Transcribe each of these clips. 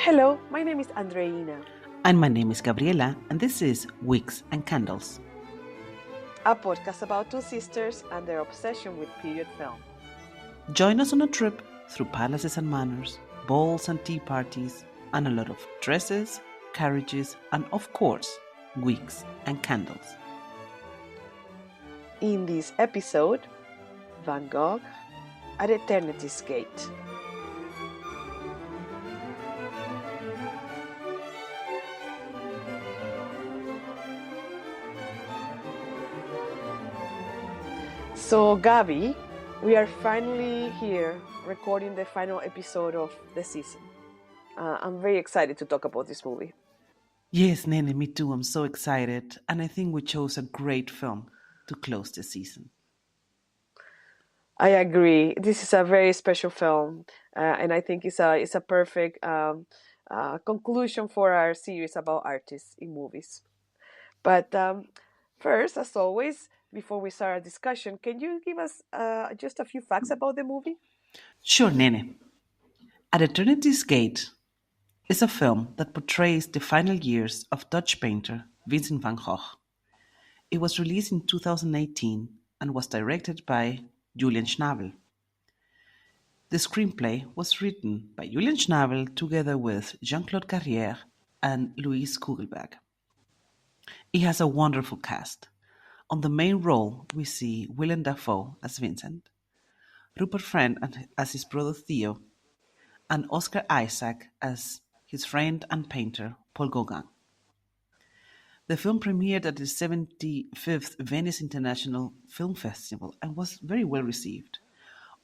Hello, my name is Andreina, And my name is Gabriela, and this is Wigs and Candles, a podcast about two sisters and their obsession with period film. Join us on a trip through palaces and manors, balls and tea parties, and a lot of dresses, carriages, and of course, wigs and candles. In this episode, Van Gogh at Eternity's Gate. So, Gabi, we are finally here recording the final episode of the season. I'm very excited to talk about this movie. Yes, Nene, me too. I'm so excited, and I think we chose a great film to close the season. I agree. This is a very special film, and I think it's a perfect conclusion for our series about artists in movies. But first, as always, before we start our discussion, can you give us just a few facts about the movie? Sure, Nene. At Eternity's Gate is a film that portrays the final years of Dutch painter Vincent van Gogh. It was released in 2018 and was directed by Julian Schnabel. The screenplay was written by Julian Schnabel together with Jean-Claude Carrière and Louise Kugelberg. It has a wonderful cast. On the main role, we see Willem Dafoe as Vincent, Rupert Friend as his brother Theo, and Oscar Isaac as his friend and painter Paul Gauguin. The film premiered at the 75th Venice International Film Festival and was very well received.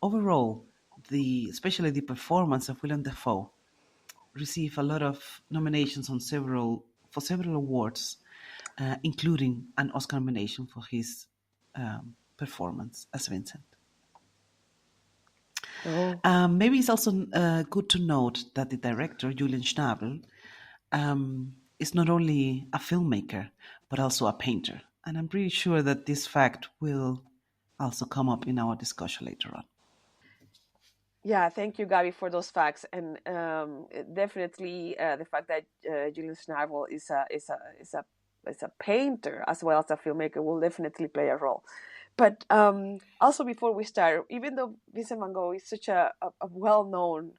Overall, especially the performance of Willem Dafoe received a lot of nominations for several awards, including an Oscar nomination for his performance as Vincent. Oh. Maybe it's also good to note that the director, Julian Schnabel, is not only a filmmaker, but also a painter. And I'm pretty sure that this fact will also come up in our discussion later on. Yeah, thank you, Gabi, for those facts, and definitely the fact that Julian Schnabel is a painter as well as a filmmaker will definitely play a role. But also, before we start, even though Vincent Van Gogh is such a well-known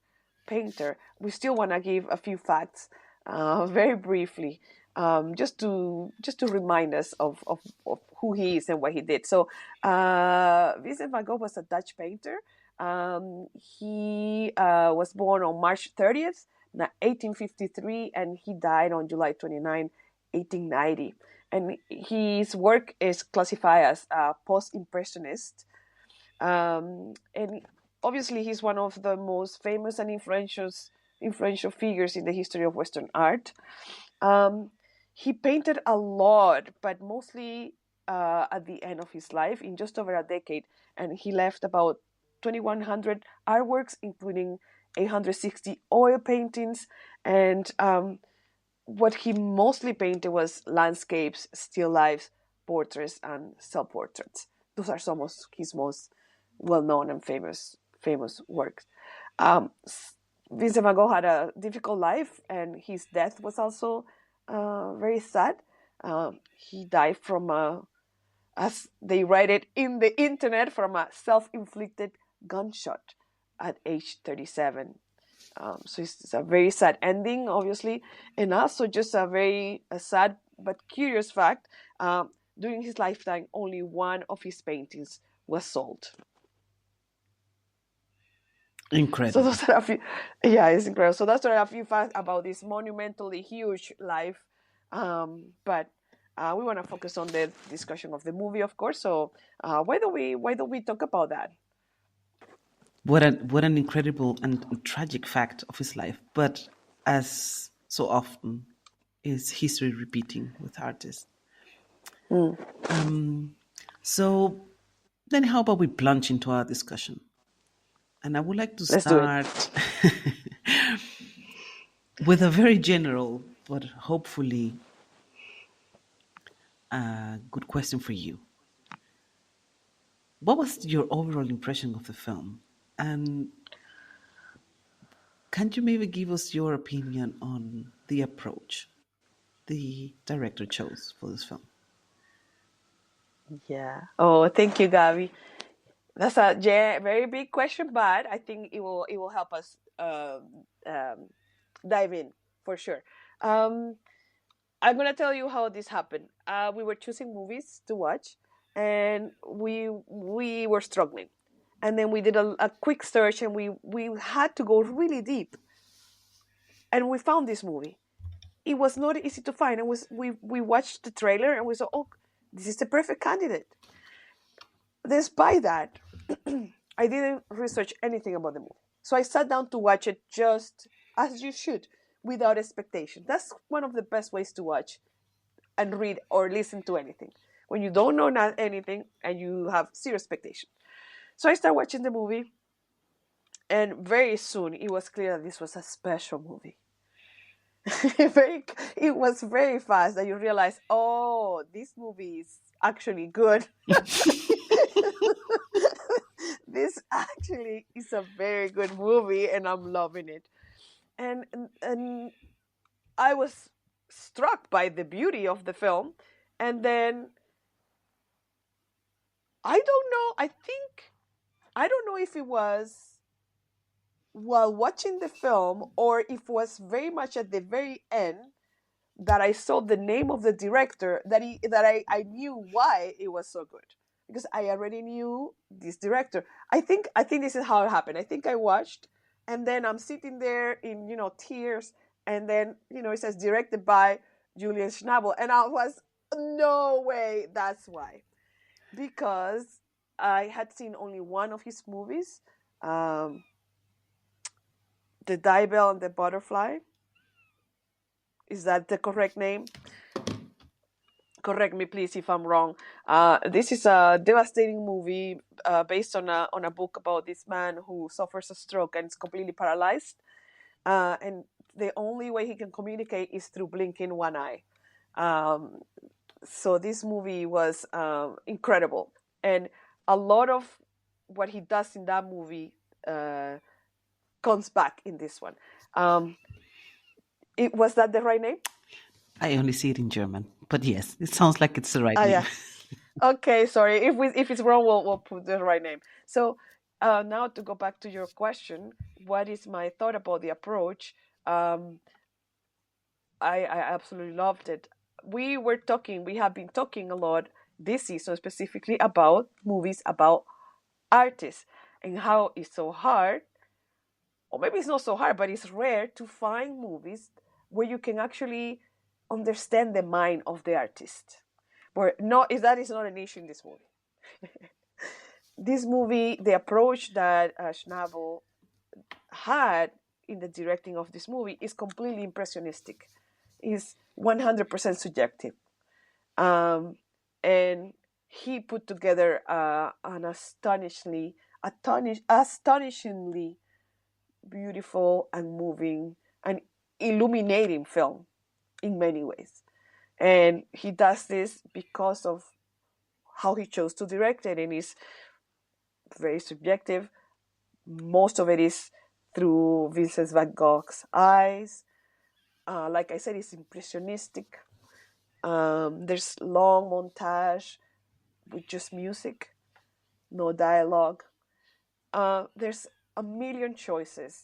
painter, we still want to give a few facts very briefly, just to remind us of who he is and what he did. So Vincent Van Gogh was a Dutch painter. He was born on March 30th, 1853, and he died on July 29, 1890. And his work is classified as post-impressionist. And obviously, he's one of the most famous and influential figures in the history of Western art. He painted a lot, but mostly at the end of his life, in just over a decade. And he left about 2,100 artworks, including 860 oil paintings. And what he mostly painted was landscapes, still lifes, portraits, and self-portraits. Those are some of his most well-known and famous works. Vincent van Gogh had a difficult life, and his death was also very sad. He died from as they write it in the internet, from a self-inflicted gunshot at age 37. So it's a very sad ending, obviously, and also just a very sad but curious fact. During his lifetime, only one of his paintings was sold. Incredible. So those are a few. Yeah, it's incredible. So that's a few facts about this monumentally huge life. But we want to focus on the discussion of the movie, of course. So why don't we talk about that? What an incredible and tragic fact of his life. But as so often is history repeating with artists. So then how about we plunge into our discussion? And I would like to Let's do it. start with a very general, but hopefully a good question for you. What was your overall impression of the film? And Can you maybe give us your opinion on the approach the director chose for this film? Yeah. Oh, thank you, Gabi. That's a very big question, but I think it will help us dive in for sure. Um, I'm gonna tell you how this happened. We were choosing movies to watch, and we were struggling. And then we did a quick search, and we had to go really deep, and we found this movie. It was not easy to find. And was we watched the trailer, and we saw, oh, this is the perfect candidate. Despite that, I didn't research anything about the movie. So I sat down to watch it just as you should, without expectation. That's one of the best ways to watch and read or listen to anything. When you don't know not anything and you have zero expectation. So I started watching the movie, and very soon it was clear that this was a special movie. very, it was very fast that you realize, oh, this movie is actually good. This actually is a very good movie, and I'm loving it. And I was struck by the beauty of the film, and then I don't know. I don't know if it was while watching the film or if it was very much at the very end that I saw the name of the director that I knew why it was so good, because I already knew this director. I think this is how it happened. I think I watched, and then I'm sitting there in tears, and then it says directed by Julian Schnabel, and I was, no way, that's why, because I had seen only one of his movies, um, The Diebell and the Butterfly. Is that the correct name? Correct me, please, if I'm wrong. This is a devastating movie based on a book about this man who suffers a stroke and is completely paralyzed. And the only way he can communicate is through blinking one eye. Um, so this movie was incredible, and a lot of what he does in that movie comes back in this one. Um, was that the right name? I only see it in German, but yes, it sounds like it's the right Ah, name. yeah. Okay, sorry. If it's wrong, we'll put the right name. So now to go back to your question, what is my thought about the approach? Um, I absolutely loved it. We have been talking a lot this season specifically about movies about artists and how it's so hard, or maybe it's not so hard, but it's rare to find movies where you can actually understand the mind of the artist. But no, is that is not an issue in this movie. This movie, the approach that Schnabel had in the directing of this movie is completely impressionistic. Is 100% subjective, and he put together an astonishingly beautiful and moving and illuminating film in many ways. And he does this because of how he chose to direct it, and it's very subjective. Most of it is through Vincent Van Gogh's eyes. Like I said, it's impressionistic. There's long montage with just music, no dialogue. There's a million choices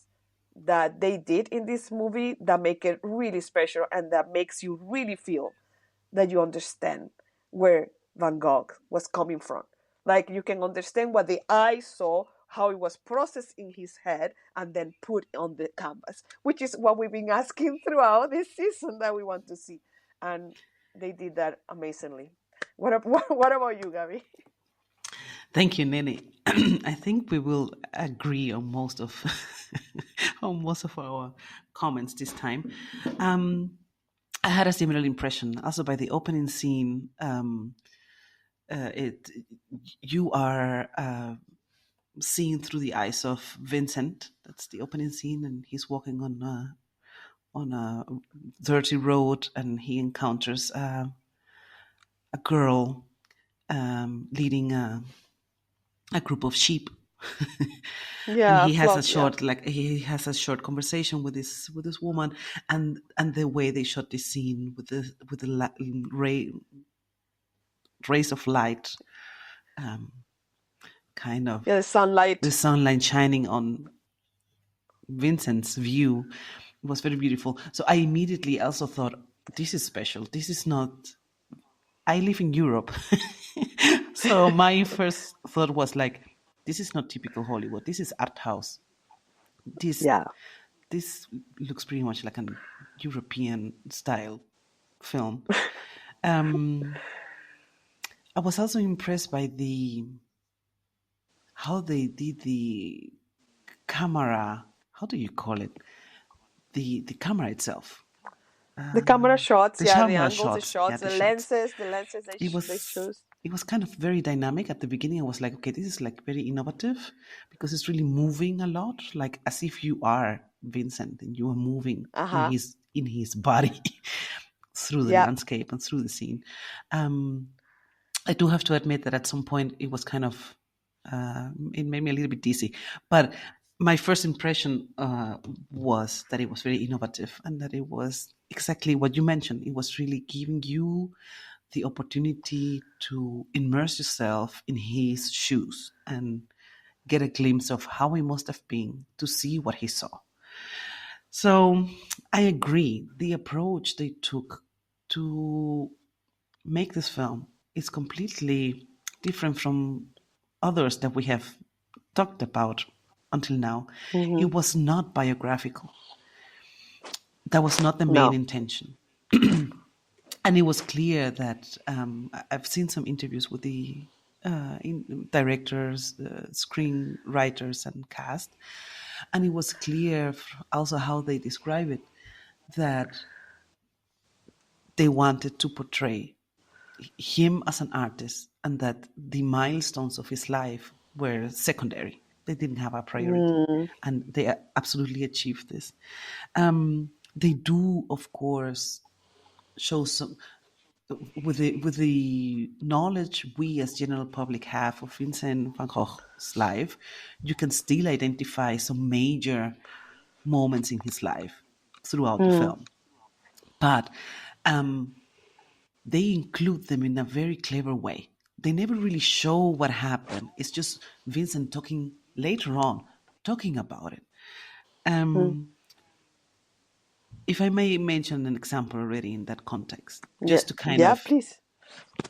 that they did in this movie that make it really special and that makes you really feel that you understand where Van Gogh was coming from. Like you can understand what the eye saw, how it was processed in his head, and then put on the canvas, which is what we've been asking throughout this season that we want to see. And they did that amazingly. What about you, Gabby? Thank you, Nene. I think we will agree on most of on most of our comments this time. I had a similar impression. Also, by the opening scene, it you are seeing through the eyes of Vincent. That's the opening scene, and he's walking on a dirty road, and he encounters a girl leading a group of sheep. and Yeah, he has a plot. Yeah. short, like he has a short conversation with this woman, and the way they shot this scene with the rays of light, um, kind Yeah, the of the sunlight. sunlight shining on Vincent's view was very beautiful. So I immediately also thought, this is special. This is not. I live in Europe, so my first thought was like, this is not typical Hollywood. This is art house. This Yeah. this looks pretty much like an European style film. Um, I was also impressed by the how they did the camera. How do you call it? The camera itself. The camera shots, The yeah, the camera angles, the shots. Yeah, shots, the shots. the lenses It they was choose. it was kind of very dynamic at the beginning. I was like, okay, this is like very innovative because it's really moving a lot, like as if you are Vincent and you are moving Uh huh. in his body through the Yeah. landscape and through the scene. Um, I do have to admit that at some point it was kind of it made me a little bit dizzy, but my first impression was that it was very innovative and that it was exactly what you mentioned. It was really giving you the opportunity to immerse yourself in his shoes and get a glimpse of how he must have been to see what he saw. So I agree. The approach they took to make this film is completely different from others that we have talked about until now. Hmm. It was not biographical. That was not the main No. intention. And it was clear that I've seen some interviews with the directors, screenwriters, and cast, and it was clear also how they describe it that they wanted to portray him as an artist and that the milestones of his life were secondary. They didn't have a priority, Mm. and they absolutely achieved this. They do, of course, show some with the knowledge we as general public have of Vincent van Gogh's life. You can still identify some major moments in his life throughout the Mm. film, but um, they include them in a very clever way. They never really show what happened. It's just Vincent talking later on, talking about it. Mm. Um, if I may mention an example already in that context, Yeah. just to kind Yeah. of, Please.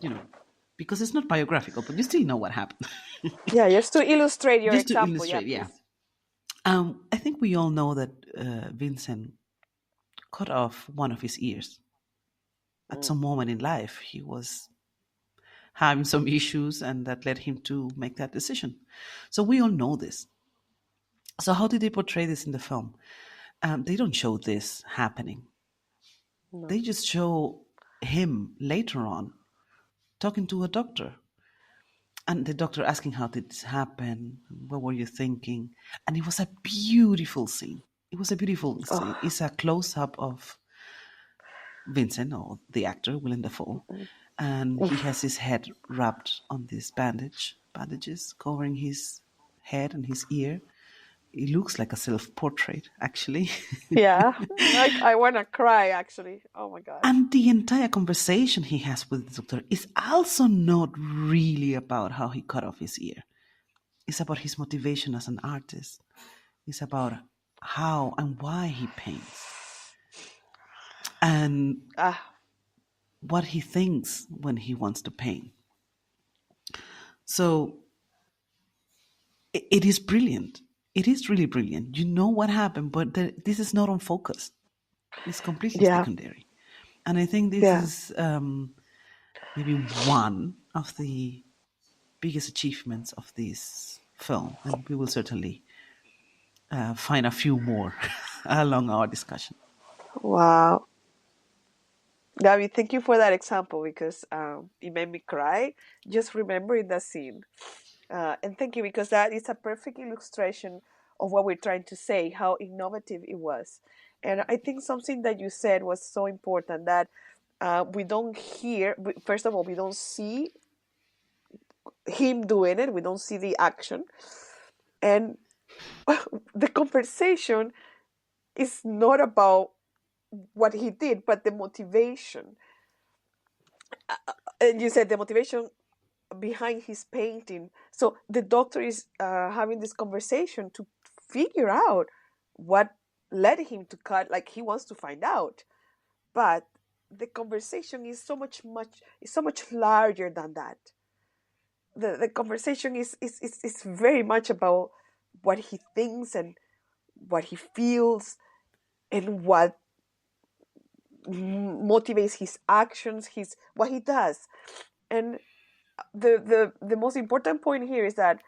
you know, because it's not biographical, but you still know what happened. Yeah. Just to illustrate your Just to example. Yeah. illustrate, yeah. Please. I think we all know that Vincent cut off one of his ears. At Mm. some moment in life, he was having some issues, and that led him to make that decision. So we all know this. So how did they portray this in the film? They don't show this happening. They No. just show him later on talking to a doctor, and the doctor asking how did this happen, what were you thinking, and it was a beautiful scene. It was a beautiful scene. Oh. It's a close up of Vincent, or the actor Willem Dafoe, and he has his head wrapped on these bandages covering his head and his ear. It looks like a self-portrait, actually. Yeah. I wanna cry actually. Oh my gosh. And the entire conversation he has with the doctor is also not really about how he cut off his ear. It's about his motivation as an artist. It's about how and why he paints and Ah. what he thinks when he wants to paint. So it is brilliant. It is really brilliant. You know what happened, but this is not on focus. It's completely Yeah. secondary. And I think this Yeah. is maybe one of the biggest achievements of this film. And we will certainly find a few more along our discussion. Wow. Gabby, thank you for that example because it made me cry just remembering that scene. And thank you because that is a perfect illustration of what we're trying to say, how innovative it was. And I think something that you said was so important that we don't hear, first of all, we don't see him doing it, we don't see the action. And the conversation is not about what he did, but the motivation. And you said the motivation behind his painting. So the doctor is having this conversation to figure out what led him to cut. Like he wants to find out, but the conversation is so much larger than that. The conversation is very much about what he thinks and what he feels and what motivates his actions, his what he does. And the most important point here is that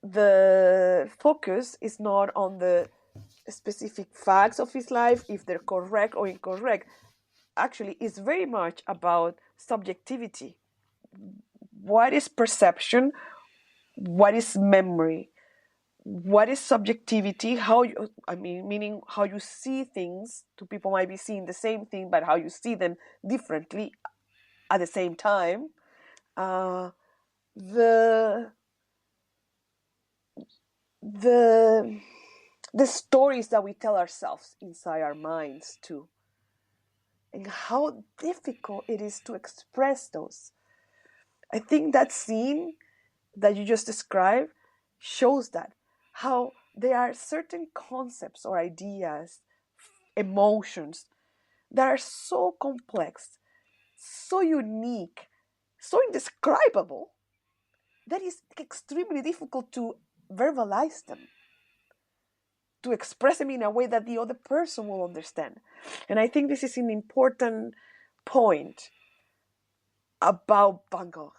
the focus is not on the specific facts of his life, if they're correct or incorrect. Actually, it's very much about subjectivity. What is perception? What is memory? What is subjectivity? How you, I mean, meaning how you see things. Two people might be seeing the same thing, but how you see them differently at the same time. Uh, the the the stories that we tell ourselves inside our minds too, and how difficult it is to express those. I think that scene that you just described shows that how there are certain concepts or ideas, emotions that are so complex, so unique, so indescribable that it's extremely difficult to verbalize them, to express them in a way that the other person will understand. And I think this is an important point about Van Gogh,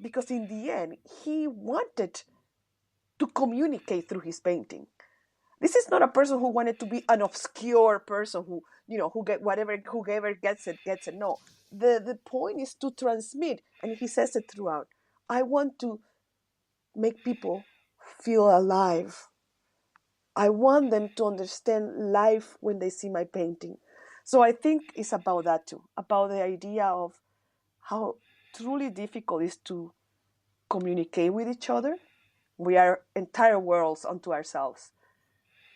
because in the end, he wanted to communicate through his painting. This is not a person who wanted to be an obscure person who, who get whatever, whoever gets it, gets it. No. The point is to transmit, and he says it throughout. I want to make people feel alive. I want them to understand life when they see my painting. So I think it's about that too, about the idea of how truly difficult it is to communicate with each other. We are entire worlds unto ourselves.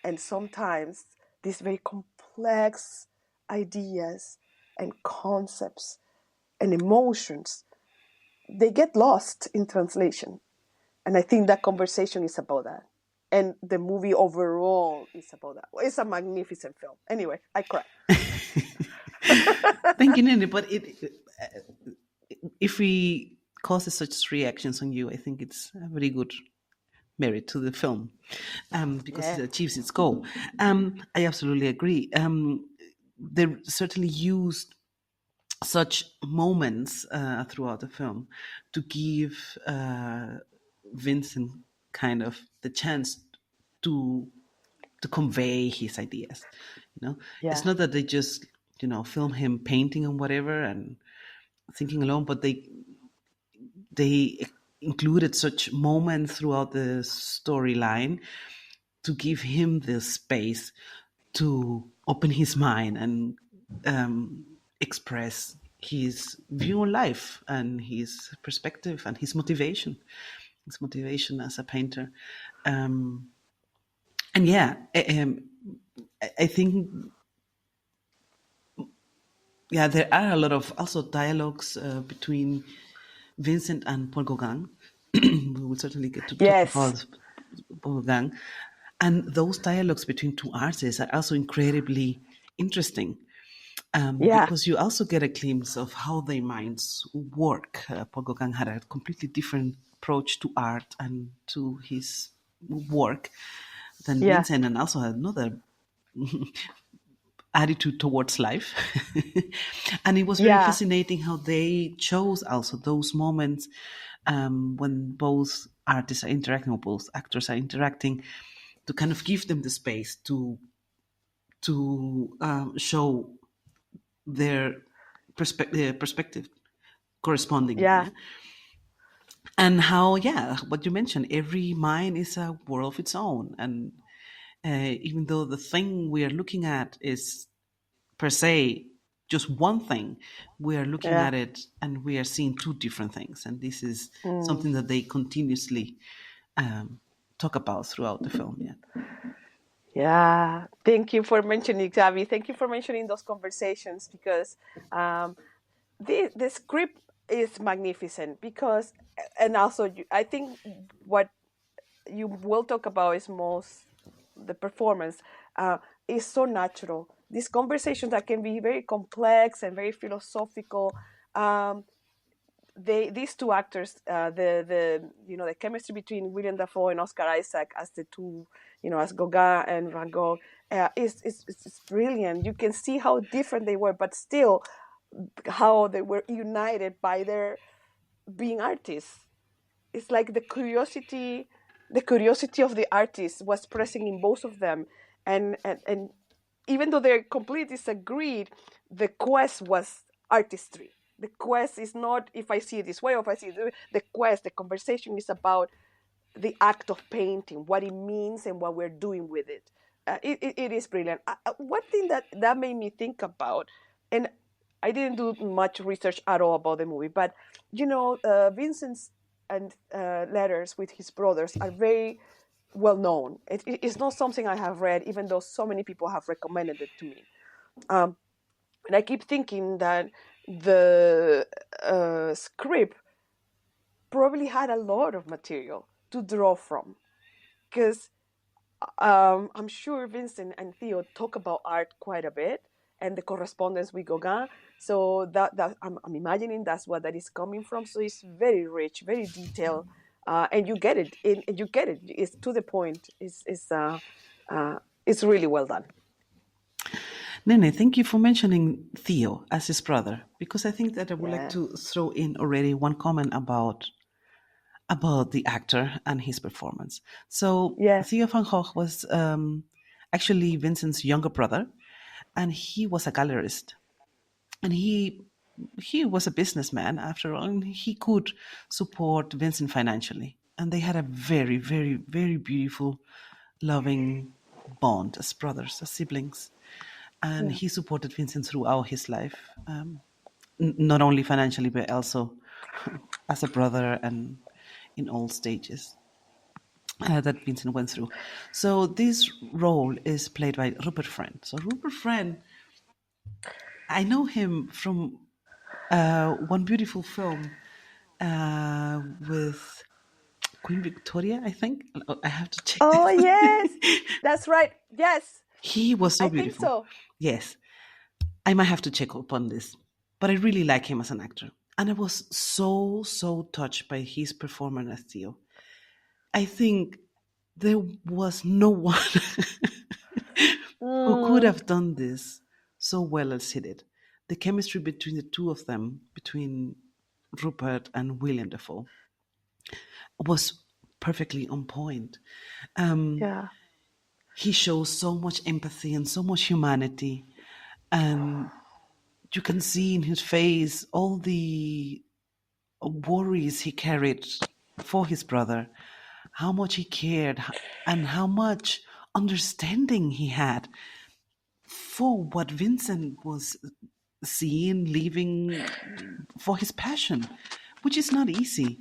And sometimes these very complex ideas and concepts and emotions, they get lost in translation. And I think that conversation is about that. And the movie overall is about that. It's a magnificent film. Anyway, I cry. Thank you, Nene. But if we causes such reactions on you, I think it's a very good merit to the film, because Yeah. it achieves its goal. I absolutely agree. They certainly used such moments throughout the film to give Vincent kind of the chance to convey his ideas. It's Yeah. not that they just film him painting and whatever and thinking alone, but they included such moments throughout the storyline to give him the space to open his mind and express his view on life and his perspective and his motivation as a painter. And yeah, I think, yeah, there are a lot of also dialogues between Vincent and Paul Gauguin. We will certainly get to talk Yes. about Paul Gauguin. And those dialogues between two artists are also incredibly interesting, Yeah. because you also get a glimpse of how their minds work. Paul Gauguin had a completely different approach to art and to his work than Yeah. Vincent, and also another attitude towards life. And it was very Yeah. fascinating how they chose also those moments when both artists are interacting or both actors are interacting, to kind of give them the space to show their perspective correspondingly. Yeah. Yeah. And how, yeah, what you mentioned, every mind is a world of its own. And even though the thing we are looking at is per se just one thing, we are looking Yeah. at it and we are seeing two different things. And this is Mm. something that they continuously talk about throughout the film. Yeah. Yeah, thank you for mentioning, Xavi. Thank you for mentioning those conversations because um, the script is magnificent because, and also I think what you will talk about is most the performance is so natural. These conversations that can be very complex and very philosophical. Um, these two actors, the chemistry between William Dafoe and Oscar Isaac as the two, as Gauguin and Van Gogh, is brilliant. You can see how different they were, but still how they were united by their being artists. It's like the curiosity of the artist was present in both of them, and even though they're completely disagreed, the quest was artistry. The quest is not if I see it this way or if I see it this way. The quest, the conversation is about the act of painting, what it means, and what we're doing with it. It is brilliant. One thing that made me think about, and I didn't do much research at all about the movie, but Vincent's and letters with his brothers are very well known. It's not something I have read, even though so many people have recommended it to me. Um, and I keep thinking that the script probably had a lot of material to draw from because I'm sure Vincent and Theo talk about art quite a bit and the correspondence with Gauguin. So that I'm imagining that's what that is coming from. So it's very rich, very detailed, and you get it. And you get it. It's to the point. It's really well done. Nene, thank you for mentioning Theo as his brother, because I think that I would like Yeah. to throw in already one comment about the actor and his performance. So Yeah. Theo Van Gogh was actually Vincent's younger brother, and he was a gallerist, and he was a businessman after all, and he could support Vincent financially, and they had a very, very, very beautiful, loving bond as brothers, as siblings, and Yeah. he supported Vincent throughout his life, not only financially but also as a brother and in all stages that Vincent went through. So this role is played by Rupert Friend. So Rupert Friend, I know him from one beautiful film with Queen Victoria, I think. I have to check Oh this. yes, that's right. Yes, He was so I think beautiful. so. Yes, I might have to check up on this. But I really like him as an actor. And I was so, so touched by his performance as Theo. I think there was no one who could Mm, have done this so well as he did. The chemistry between the two of them, between Rupert and William Dafoe, was perfectly on point. yeah. He shows so much empathy and so much humanity, and you can see in his face all the worries he carried for his brother, how much he cared, and how much understanding he had for what Vincent was seeing, leaving for his passion, which is not easy.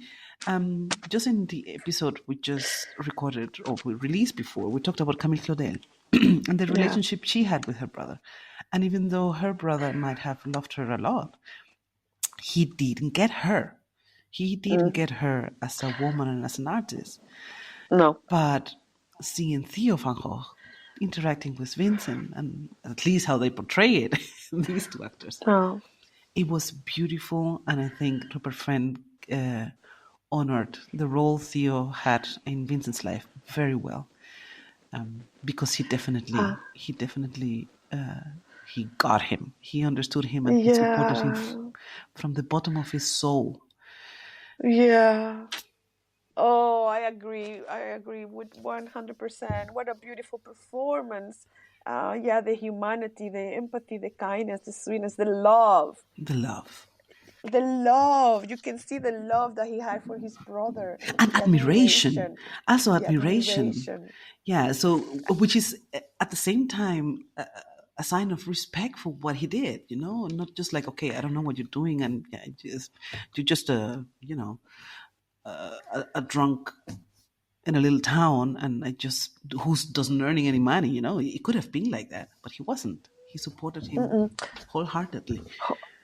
Just in the episode we just recorded or we released before, we talked about Camille Claudel and the Yeah. relationship she had with her brother. And even though her brother might have loved her a lot, he didn't get her. He didn't Mm, get her as a woman and as an artist. no. But seeing Theo Van Gogh interacting with Vincent, and at least how they portray it, these two actors, No. it was beautiful. And I think Rupert Friend honored the role Theo had in Vincent's life very well, because Ah, he definitely he got him. He understood him, and he supported him yeah. from the bottom of his soul. Yeah. Oh, I agree. I agree with 100%. What a beautiful performance. Yeah, the humanity, the empathy, the kindness, the sweetness, the love. The love The love. You can see the love that he had for his brother, and the admiration, admiration, also the admiration. admiration. Yeah, so which is at the same time a sign of respect for what he did, not just like, okay, I don't know what you're doing, and you're just a drunk in a little town, and I just who doesn't earning any money. It could have been like that, but he wasn't. He supported him Mm-mm. wholeheartedly.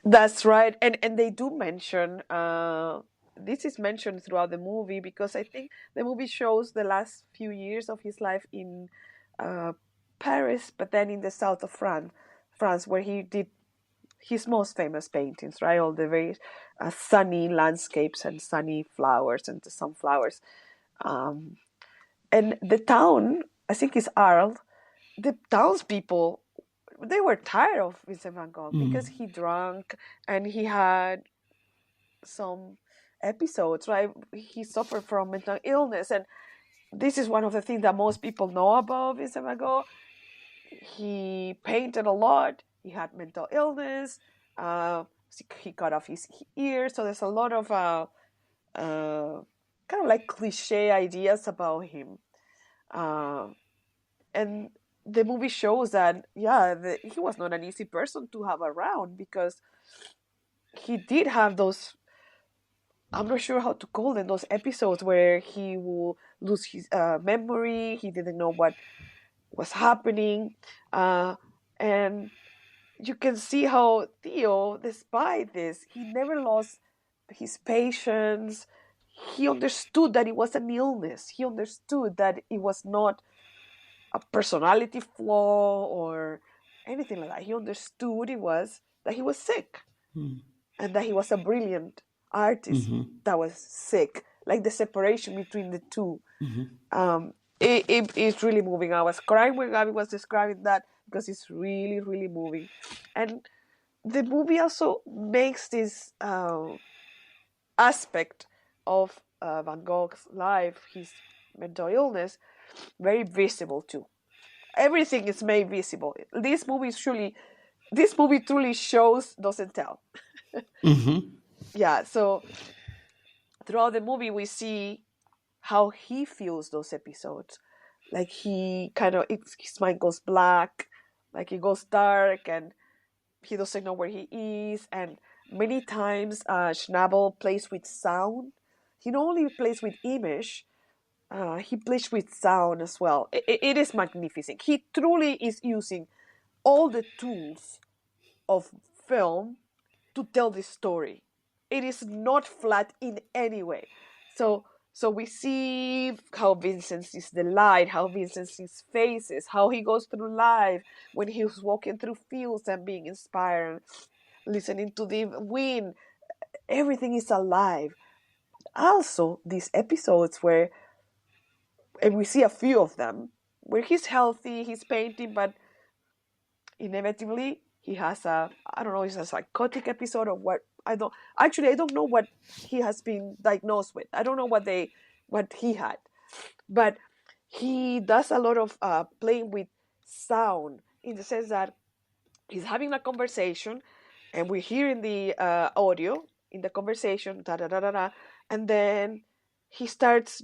That's right, and they do mention this is mentioned throughout the movie because I think the movie shows the last few years of his life in uh, Paris, but then in the south of France, where he did his most famous paintings, right? All the very sunny landscapes and sunny flowers and the sunflowers. Um, and the town, I think, is Arles. The townspeople, they were tired of Vincent Van Gogh because Mm. he drank and he had some episodes, right? He suffered from mental illness, and this is one of the things that most people know about Vincent Van Gogh. He painted a lot. He had mental illness. Uh, he cut off his ear, so there's a lot of uh, kind of like cliche ideas about him. Uh, and the movie shows that, yeah, he was not an easy person to have around because he did have those, I'm not sure how to call them, those episodes where he will lose his memory. He didn't know what was happening. And you can see how Theo, despite this, he never lost his patience. He understood that it was an illness. He understood that it was not a personality flaw or anything like that. He understood it was that he was sick Mm. and that he was a brilliant artist Hmm. that was sick. Like the separation between the two. Hmm. It's really moving. I was crying when Gabby was describing that because it's really, really moving. And the movie also makes this aspect of Van Gogh's life, his mental illness, very visible too. Everything is made visible. This movie truly shows, doesn't tell. Hmm. Yeah, so throughout the movie we see how he feels those episodes. Like he kind of, his mind goes black, like it goes dark, and he doesn't know where he is. And many times, Schnabel plays with sound. He not only plays with image, he plays with sound as well. It is magnificent. He truly is using all the tools of film to tell this story. It is not flat in any way. So we see how Vincent sees the light, how Vincent sees faces, how he goes through life when he's walking through fields and being inspired, listening to the wind. Everything is alive. Also, these episodes where, and we see a few of them, where he's healthy, he's painting, but inevitably he has a, I don't know, it's a psychotic episode of what, I don't know what he has been diagnosed with. I don't know what he had, but he does a lot of playing with sound in the sense that he's having a conversation and we're hearing the audio in the conversation, da da da da da, and then he starts,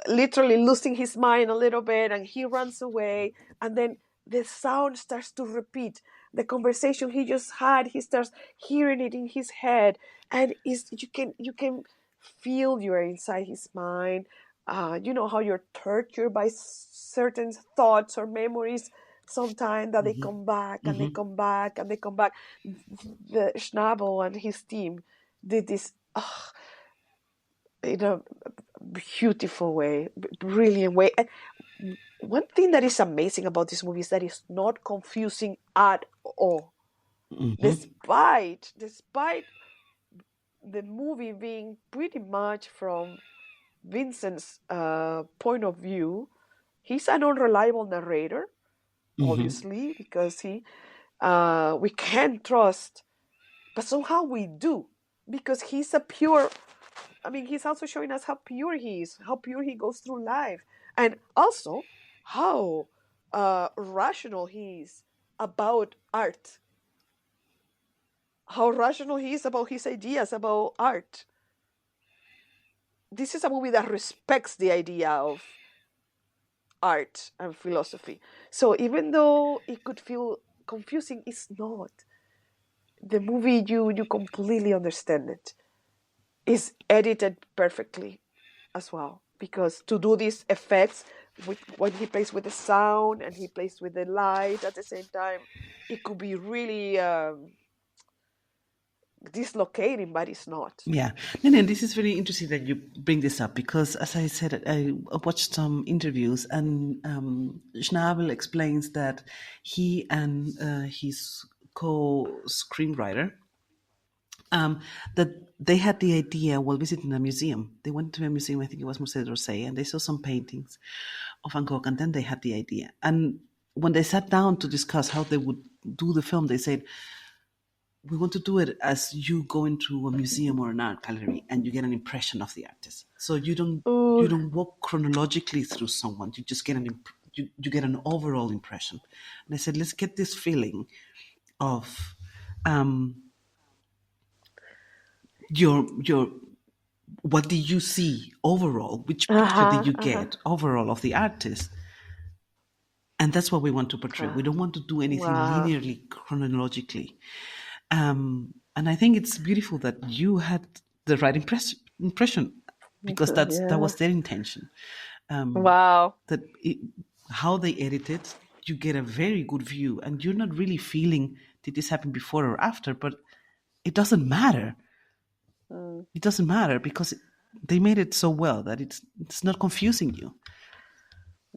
literally losing his mind a little bit and he runs away, and then the sound starts to repeat the conversation he just had. He starts hearing it in his head, and is you can feel you're inside his mind. You know how you're tortured by certain thoughts or memories sometimes that they come back and they Hmm. come back and they come back. The Schnabel and his team did this in a beautiful way, brilliant way. And one thing that is amazing about this movie is that it's not confusing at all. Hmm. Despite the movie being pretty much from Vincent's point of view, he's an unreliable narrator, Hmm. obviously, because we can't trust, but somehow we do, because he's a pure. I mean, he's also showing us how pure he is, how pure he goes through life, and also how rational he is about art, how rational he is about his ideas about art. This is a movie that respects the idea of art and philosophy. So even though it could feel confusing, it's not. The movie, you completely understand it. It's edited perfectly. as well, because to do these effects with when he plays with the sound and he plays with the light at the same time, it could be really dislocating, but it's not. Yeah, and this is very interesting that you bring this up because, as I said, I watched some interviews and Schnabel explains that he and his co-screenwriter that they had the idea while visiting a museum. They went to a museum, I think it was Musée d'Orsay, and they saw some paintings of Van Gogh, and then they had the idea. And when they sat down to discuss how they would do the film, they said, we want to do it as you go into a museum or an art gallery and you get an impression of the artist. So you Ooh, don't walk chronologically through someone. You just get you get an overall impression. And I said, let's get this feeling of your what did you see overall? Which picture did uh-huh, you uh-huh. get overall of the artist? And that's what we want to portray. We Wow. don't want to do anything Wow. linearly, chronologically. And I think it's beautiful that you had the right impression because that Yeah. was their intention. Wow. That how they edited, you get a very good view, and you're not really feeling did this happen before or after, but it doesn't matter. Mm. It doesn't matter because they made it so well that it's not confusing you.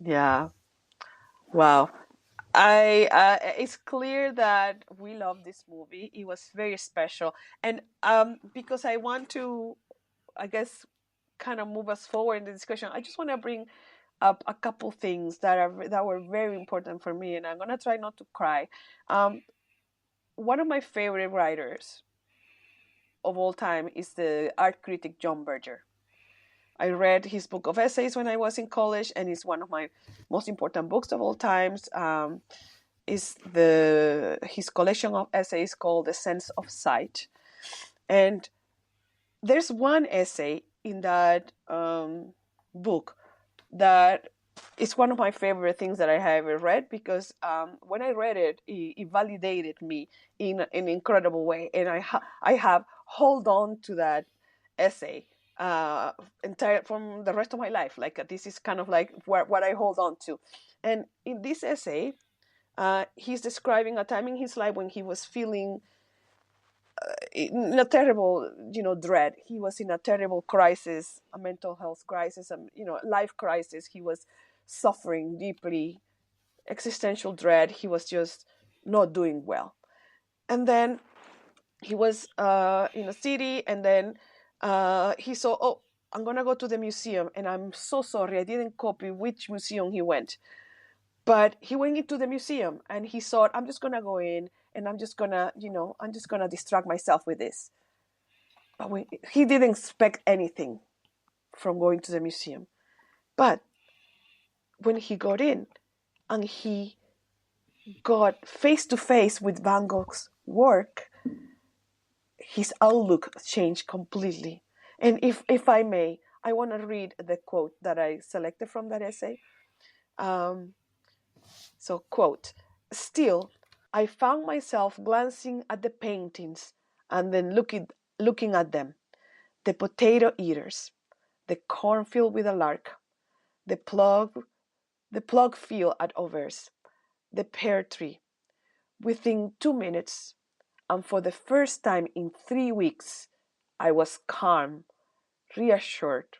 Yeah. Wow. I it's clear that we love this movie. It was very special, and because I want to, I guess, kind of move us forward in the discussion. I just want to bring up a couple things that were very important for me, and I'm gonna try not to cry. Um, One of my favorite writers of all time is the art critic John Berger. I read his book of essays when I was in college, and it's one of my most important books of all times. Is the his collection of essays called The Sense of Sight. And there's one essay in that book that is one of my favorite things that I have ever read, because when I read it, it validated me in an incredible way, and I have hold on to that essay entire from the rest of my life. Like this is kind of like what I hold on to, and in this essay, he's describing a time in his life when he was feeling in a terrible, dread. He was in a terrible crisis, a mental health crisis, life crisis. He was suffering deeply, existential dread. He was just not doing well. And then he was in a city, and then he saw, oh, I'm gonna go to the museum, and I'm so sorry I didn't copy which museum he went. But he went into the museum and he thought, I'm just gonna go in and I'm just gonna distract myself with this. But he didn't expect anything from going to the museum. But when he got in and he got face to face with Van Gogh's work, his outlook changed completely. And if I may, I want to read the quote that I selected from that essay. Um, So, quote, still, I found myself glancing at the paintings and then looking at them. The potato eaters, the cornfield with a lark, the plug field at Overs, the pear tree. Within 2 minutes, and for the first time in 3 weeks, I was calm, reassured.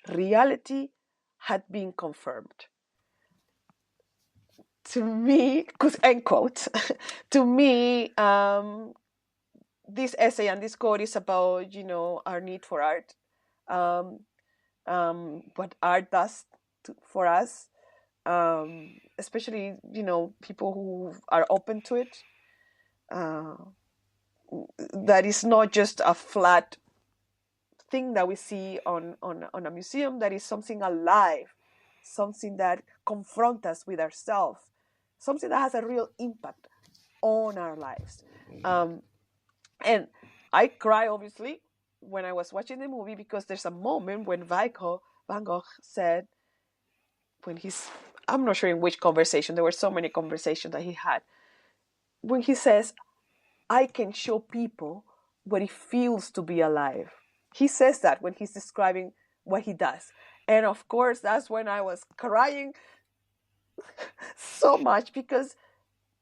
Reality had been confirmed. To me, because end quote, to me, this essay and this quote is about our need for art, um, what art does for us, especially people who are open to it. Uh, that is not just a flat thing that we see on a museum. That is something alive, something that confronts us with ourselves, something that has a real impact on our lives. Um, and I cry, obviously, when I was watching the movie, because there's a moment when Van Gogh said, when he's, I'm not sure in which conversation, there were so many conversations that he had, when he says, I can show people what it feels to be alive. He says that when he's describing what he does. And of course, that's when I was crying so much because,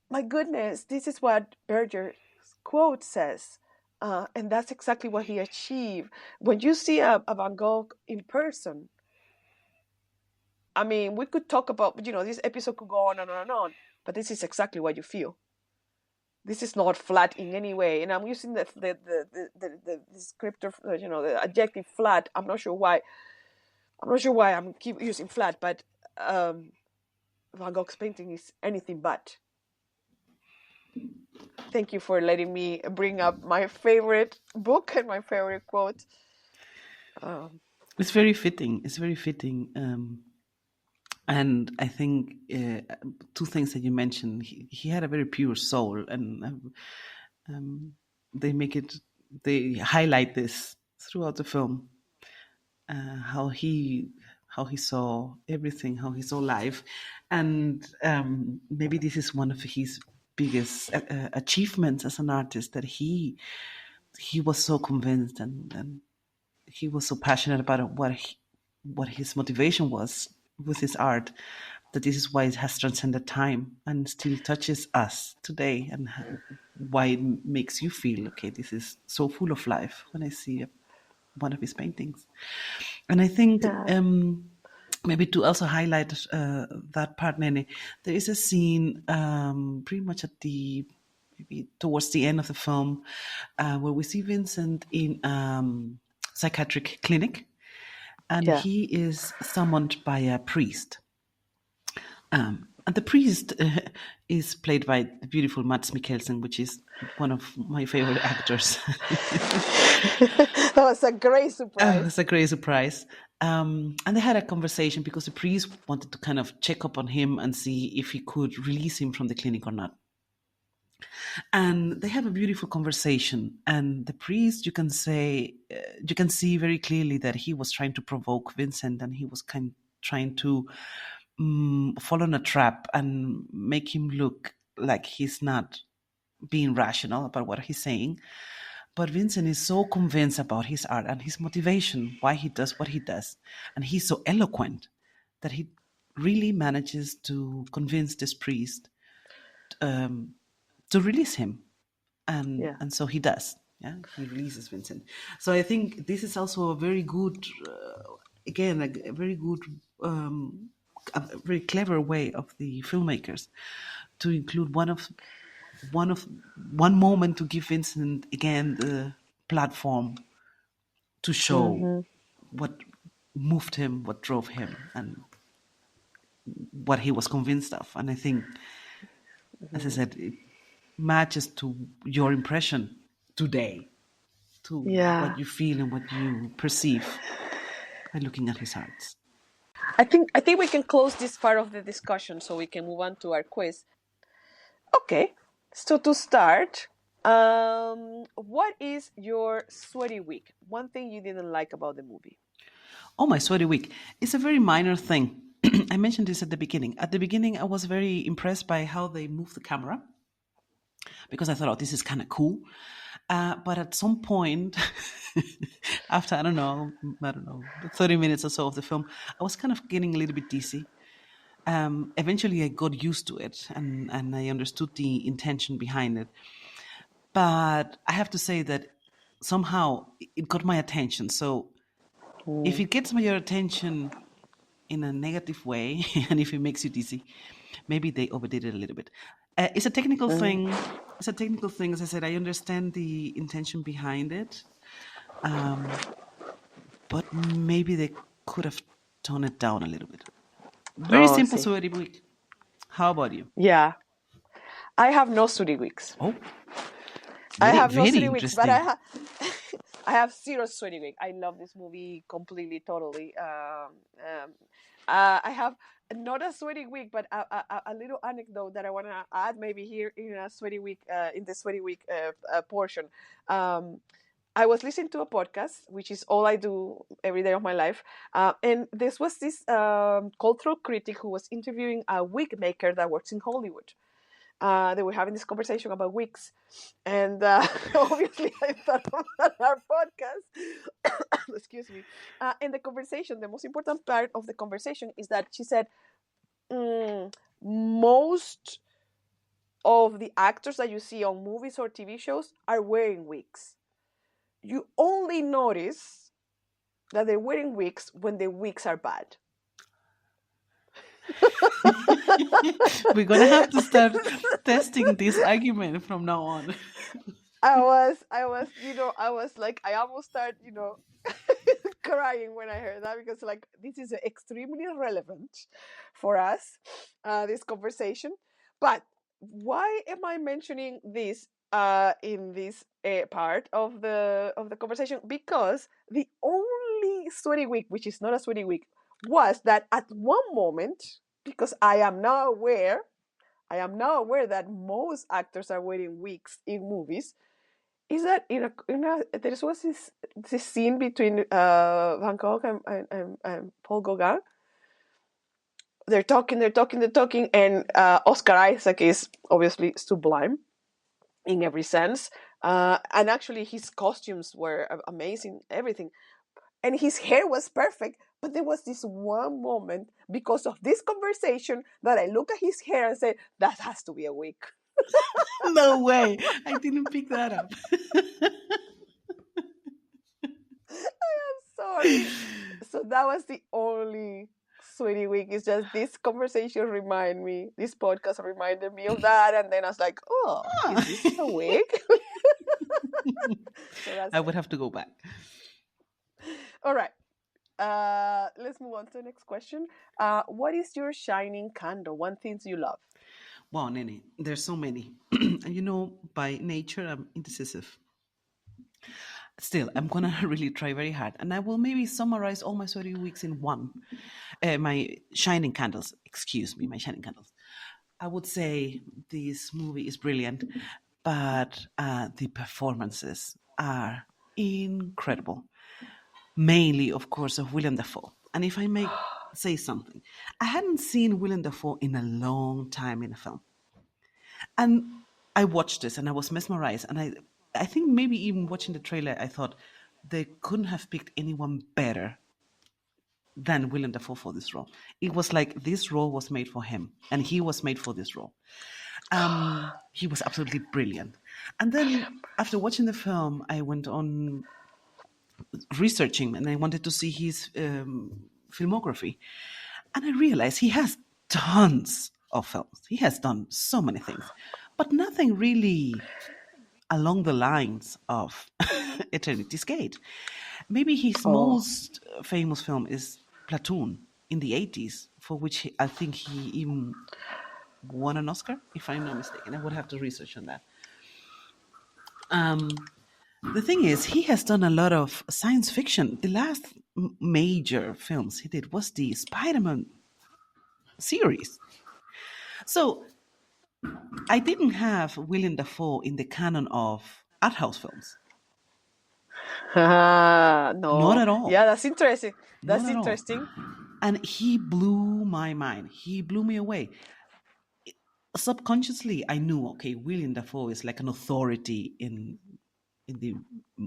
my goodness, this is what Berger's quote says. And that's exactly what he achieved. When you see a Van Gogh in person, I mean, we could talk about, this episode could go on and on and on, but this is exactly what you feel. This is not flat in any way, and I'm using the descriptor, the adjective flat. I'm not sure why. I'm not sure why I'm keep using flat, but Van Gogh's painting is anything but. Thank you for letting me bring up my favorite book and my favorite quote. It's very fitting. It's very fitting. And I think two things that you mentioned. He had a very pure soul, and they make it. They highlight this throughout the film. How he saw everything, how he saw life, and maybe this is one of his biggest achievements as an artist, that he was so convinced, and he was so passionate about what his motivation was with his art, that this is why it has transcended time and still touches us today, and why it makes you feel, okay, this is so full of life when I see one of his paintings. And I think Yeah. maybe to also highlight that part, Nene, there is a scene pretty much at maybe towards the end of the film, where we see Vincent in psychiatric clinic, and Yeah. he is summoned by a priest. And the priest is played by the beautiful Mads Mikkelsen, which is one of my favorite actors. That was a great Oh, surprise. it's a great surprise. And they had a conversation because the priest wanted to kind of check up on him and see if he could release him from the clinic or not. And they have a beautiful conversation. And the priest, you can see very clearly that he was trying to provoke Vincent, and he was trying to fall on a trap and make him look like he's not being rational about what he's saying. But Vincent is so convinced about his art and his motivation, why he does what he does. And he's so eloquent that he really manages to convince this priest to release him. Yeah. And so he does. Yeah, he releases Vincent. So I think this is also a very good, again, a very good, a very clever way of the filmmakers to include one of one moment to give Vincent again the platform to show Mm-hmm. what moved him, what drove him, and what he was convinced of. And I think, as I said, it matches to your impression today, to what Yeah. you feel and what you perceive by looking at his arts. I think we can close this part of the discussion so we can move on to our quiz. Okay. So to start, what is your sweaty week? One thing you didn't like about the movie. Oh, my sweaty week. It's a very minor thing. I mentioned this at the beginning. At the beginning, I was very impressed by how they moved the camera, because I thought, oh, this is kind of cool. But at some point, after I don't know, 30 minutes or so of the film, I was kind of getting a little bit dizzy. Eventually, I got used to it, and I understood the intention behind it. But I have to say that somehow it got my attention. So if Mm. it gets your attention in a negative way, and if it makes you dizzy, maybe they overdid it a little bit. It's a technical Mm. thing. It's a technical thing. As I said, I understand the intention behind it, but maybe they could have toned it down a little bit. Very Oh, simple, see. sweaty week. How about you? Yeah. I have no sweaty weeks. Oh, I very, have no very sweaty weeks, but interesting. I have zero sweaty week. I love this movie completely, totally. I have not a sweaty week, but a little anecdote that I want to add maybe here in a sweaty week, in the sweaty week portion. Um, I was listening to a podcast, which is all I do every day of my life. And this was this cultural critic who was interviewing a wig maker that works in Hollywood. they were having this conversation about wigs, and obviously I thought of our podcast. Excuse me. In the conversation, the most important part of the conversation is that she said, most of the actors that you see on movies or TV shows are wearing wigs. You only notice that they're wearing wigs when the wigs are bad. We're gonna have to start testing this argument from now on. I was like, I almost started, crying when I heard that, because like this is extremely relevant for us, this conversation. But why am I mentioning this in this part of the conversation? Because the only sweaty week, which is not a sweaty week, was that at one moment, because I am now aware that most actors are wearing wigs in movies. Is that there was this scene between Van Gogh and Paul Gauguin. They're talking, and Oscar Isaac is obviously sublime in every sense. And actually, his costumes were amazing, everything. And his hair was perfect, but there was this one moment, because of this conversation, that I look at his hair and say, that has to be a wig. No way. I didn't pick that up. Sorry. So that was the only sweetie week. It's just this conversation this podcast reminded me of that. And then I was like, oh, is this a wig? So I would have to go back. All right. Let's move on to the next question. What is your shining candle? One thing you love? Wow, Nene, there's so many. And by nature, I'm indecisive. Still, I'm going to really try very hard. And I will maybe summarize all my 30 weeks in one. My shining candles, my shining candles. I would say this movie is brilliant, but the performances are incredible. Mainly, of course, of Willem Dafoe. And if I may say something, I hadn't seen Willem Dafoe in a long time in a film. And I watched this and I was mesmerized. And I think maybe even watching the trailer, I thought they couldn't have picked anyone better than Willem Dafoe for this role. It was like this role was made for him, and he was made for this role. He was absolutely brilliant. And then after watching the film, I went on researching and I wanted to see his filmography. And I realized he has tons of films. He has done so many things, but nothing really along the lines of Eternity's Gate. Maybe his most famous film is Platoon in the 80s, for which I think he even won an Oscar, if I'm not mistaken. I would have to research on that. The thing is, he has done a lot of science fiction. The last major films he did was the Spider-Man series. So I didn't have Willem Dafoe in the canon of art house films. No. Not at all. Yeah, that's interesting. That's Not at all. interesting. And he blew my mind. He blew me away. Subconsciously, I knew, okay, Willem Dafoe is like an authority in the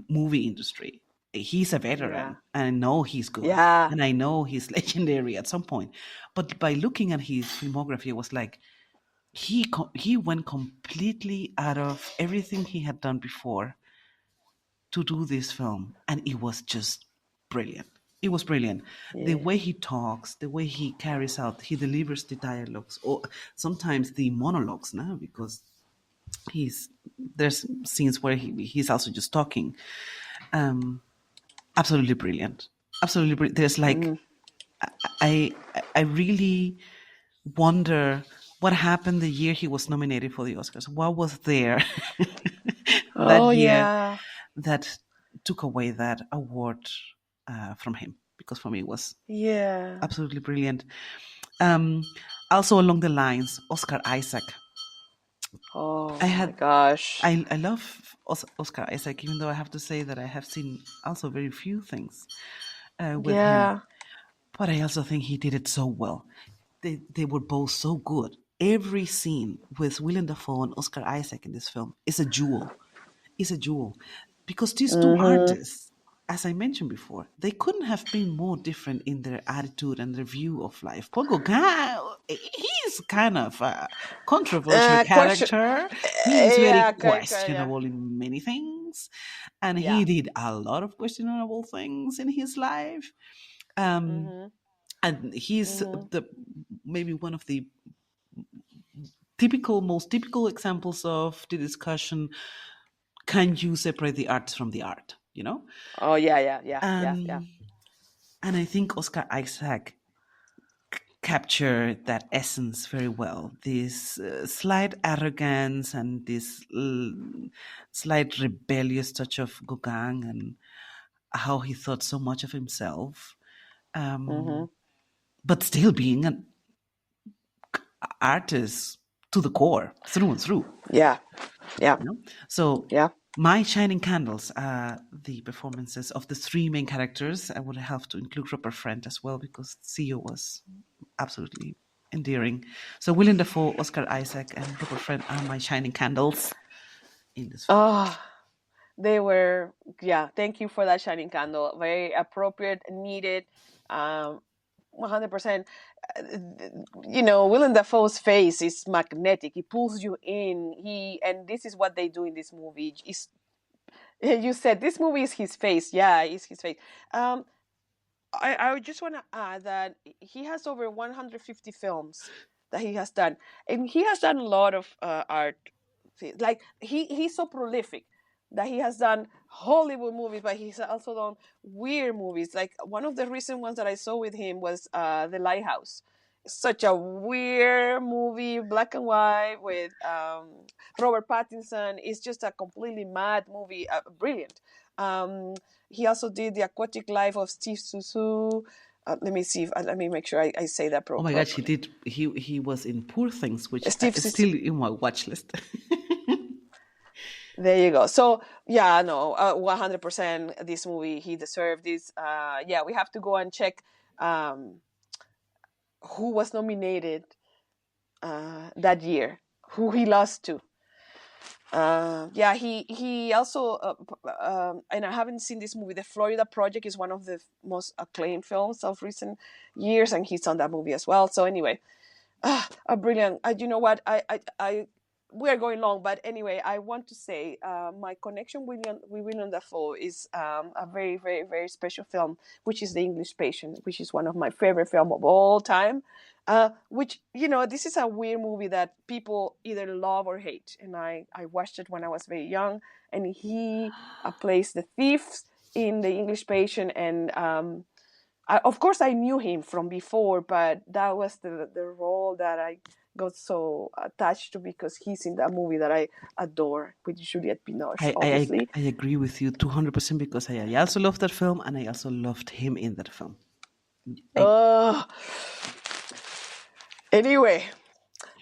movie industry. He's a veteran, and I know he's good, and I know he's legendary at some point. But by looking at his filmography, it was like he went completely out of everything he had done before to do this film, and it was just brilliant. It was brilliant. Yeah. The way he talks, the way he carries out, he delivers the dialogues, or sometimes the monologues now, because there's scenes where he's also just talking. Absolutely brilliant. Absolutely brilliant. There's like, I really wonder what happened the year he was nominated for the Oscars. What was there that year that took away that award from him? Because for me it was absolutely brilliant. Also along the lines, Oscar Isaac. My gosh. I love Oscar Isaac, even though I have to say that I have seen also very few things with him. But I also think he did it so well. They were both so good every scene with Willem Dafoe and Oscar Isaac in this film is a jewel. Is a jewel. Because these two Mm-hmm. artists, as I mentioned before, they couldn't have been more different in their attitude and their view of life. Paul Gauguin, he's kind of a controversial Question. character. He is very Yeah, yeah, questionable in many things, and yeah. he did a lot of questionable things in his life. Um, Mm-hmm. and he's Mm-hmm. the maybe one of the most typical examples of the discussion: can you separate the arts from the art? Oh yeah, yeah, yeah, yeah, yeah. And and I think Oscar Isaac captured that essence very well. This slight arrogance and this slight rebellious touch of Gauguin, and how he thought so much of himself, Mm-hmm. but still being an artist to the core, through and through. Yeah, yeah, So yeah. my shining candles are the performances of the three main characters. I would have to include Robert Friend as well, because Theo was absolutely endearing. So Willem Dafoe, Oscar Isaac, and Robert Friend are my shining candles in this film. Oh, they were, yeah. Thank you for that shining candle. Very appropriate, needed. 100%. Willem Dafoe's face is magnetic. He pulls you in. And this is what they do in this movie. You said this movie is his face. Yeah, it's his face. Um, I just want to add that he has over 150 films that he has done, and he has done a lot of art. Like he's so prolific that he has done Hollywood movies, but he's also done weird movies. Like one of the recent ones that I saw with him was The Lighthouse. Such a weird movie, black and white, with Robert Pattinson. It's just a completely mad movie, brilliant. Um, he also did The Aquatic Life of Steve Zissou. Let me make sure I say that Oh my gosh, he properly. did. He was in Poor Things, which Steve is Zissou. still in my watch list. There you go. So yeah, no, 100%. This movie, he deserved this. Yeah, we have to go and check um, who was nominated that year, who he lost to. Yeah, he also and I haven't seen this movie. The Florida Project is one of the most acclaimed films of recent years, and he's on that movie as well. So anyway, a brilliant. You know what? We're going long, but anyway, I want to say my connection with William Dafoe is a very, very, very special film, which is The English Patient, which is one of my favorite films of all time. Which this is a weird movie that people either love or hate, and I watched it when I was very young, and he plays the thief in The English Patient, and of course, I knew him from before, but that was the role that I got so attached to because he's in that movie that I adore with Juliette Binoche, obviously. I agree with you 200%, because I also loved that film, and I also loved him in that film. I, Uh, anyway,